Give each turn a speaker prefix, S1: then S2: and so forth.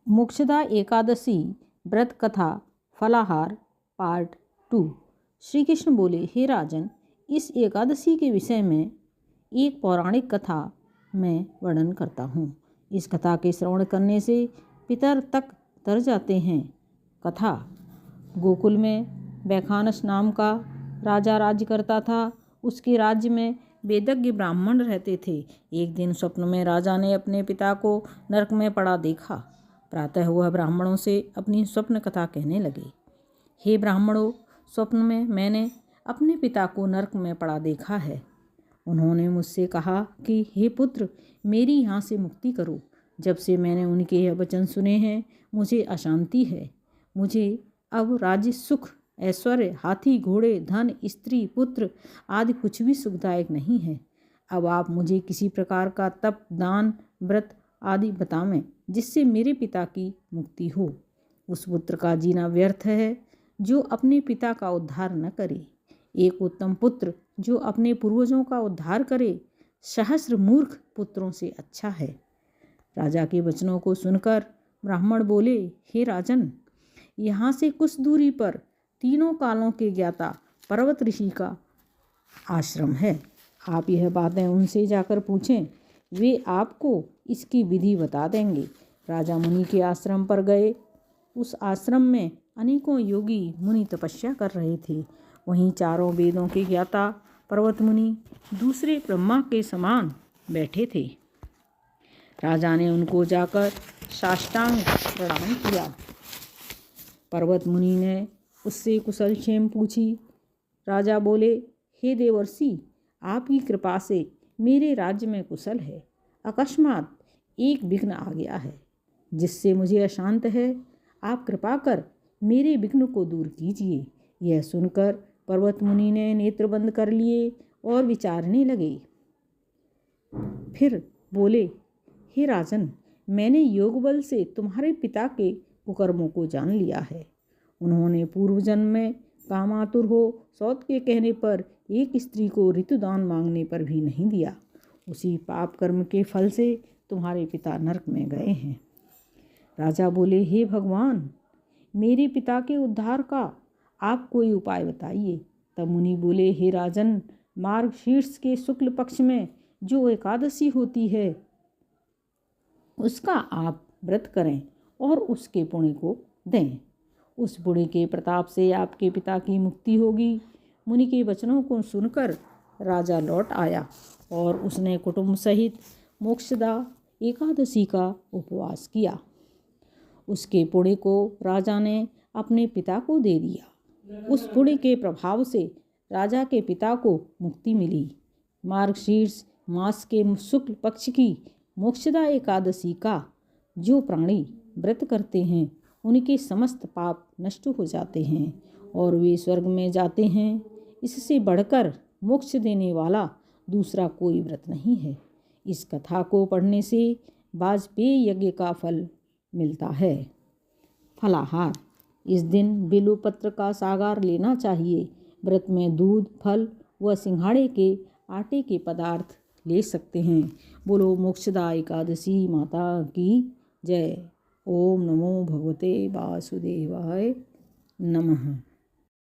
S1: मोक्षदा एकादशी व्रत कथा फलाहार पार्ट 2। श्री कृष्ण बोले, हे राजन, इस एकादशी के विषय में एक पौराणिक कथा मैं वर्णन करता हूँ। इस कथा के श्रवण करने से पितर तक तर जाते हैं। कथा। गोकुल में वैखानस नाम का राजा राज्य करता था। उसके राज्य में वेदज्ञ ब्राह्मण रहते थे। एक दिन स्वप्न में राजा ने अपने पिता को नरक में पड़ा देखा। प्रातः वह ब्राह्मणों से अपनी स्वप्न कथा कहने लगे। हे ब्राह्मणों, स्वप्न में मैंने अपने पिता को नरक में पड़ा देखा है। उन्होंने मुझसे कहा कि हे पुत्र, मेरी यहाँ से मुक्ति करो। जब से मैंने उनके यह वचन सुने हैं, मुझे अशांति है। मुझे अब राज्य, सुख, ऐश्वर्य, हाथी, घोड़े, धन, स्त्री, पुत्र आदि कुछ भी सुखदायक नहीं है। अब आप मुझे किसी प्रकार का तप, दान, व्रत आदि बतावें जिससे मेरे पिता की मुक्ति हो। उस पुत्र का जीना व्यर्थ है जो अपने पिता का उद्धार न करे। एक उत्तम पुत्र जो अपने पूर्वजों का उद्धार करे, सहस्र मूर्ख पुत्रों से अच्छा है। राजा के वचनों को सुनकर ब्राह्मण बोले, हे राजन, यहाँ से कुछ दूरी पर तीनों कालों के ज्ञाता पर्वत ऋषि का आश्रम है। आप यह बातें उनसे जाकर पूछें, वे आपको इसकी विधि बता देंगे। राजा मुनि के आश्रम पर गए। उस आश्रम में अनेकों योगी मुनि तपस्या कर रहे थे। वहीं चारों वेदों के ज्ञाता पर्वत मुनि दूसरे ब्रह्मा के समान बैठे थे। राजा ने उनको जाकर साष्टांग प्रणाम किया। पर्वत मुनि ने उससे कुशल क्षेम पूछी। राजा बोले, हे देवर्षि, आपकी कृपा से मेरे राज्य में कुशल है। अकस्मात एक विघ्न आ गया है जिससे मुझे अशांत है। आप कृपा कर मेरे विघ्न को दूर कीजिए। यह सुनकर पर्वत मुनि ने नेत्र बंद कर लिए और विचारने लगे। फिर बोले, हे राजन, मैंने योग बल से तुम्हारे पिता के कुकर्मों को जान लिया है। उन्होंने पूर्व जन्म में कामातुर हो सौत के कहने पर एक स्त्री को ऋतुदान मांगने पर भी नहीं दिया। उसी पाप कर्म के फल से तुम्हारे पिता नरक में गए हैं। राजा बोले, हे भगवान, मेरे पिता के उद्धार का आप कोई उपाय बताइए। तब मुनि बोले, हे राजन, मार्गशीर्ष के शुक्ल पक्ष में जो एकादशी होती है उसका आप व्रत करें और उसके पुण्य को दें। उस पुण्य के प्रताप से आपके पिता की मुक्ति होगी। मुनि के वचनों को सुनकर राजा लौट आया और उसने कुटुंब सहित मोक्षदा एकादशी का उपवास किया। उसके पुण्य को राजा ने अपने पिता को दे दिया। उस पुण्य के प्रभाव से राजा के पिता को मुक्ति मिली। मार्गशीर्ष मास के शुक्ल पक्ष की मोक्षदा एकादशी का जो प्राणी व्रत करते हैं उनके समस्त पाप नष्ट हो जाते हैं और वे स्वर्ग में जाते हैं। इससे बढ़कर मोक्ष देने वाला दूसरा कोई व्रत नहीं है। इस कथा को पढ़ने से वाजपेयी यज्ञ का फल मिलता है। फलाहार। इस दिन बिल्वपत्र का सागार लेना चाहिए। व्रत में दूध, फल व सिंघाड़े के आटे के पदार्थ ले सकते हैं। बोलो मोक्षदा एकादशी माता की जय। ओम नमो भगवते वासुदेवाय नमः।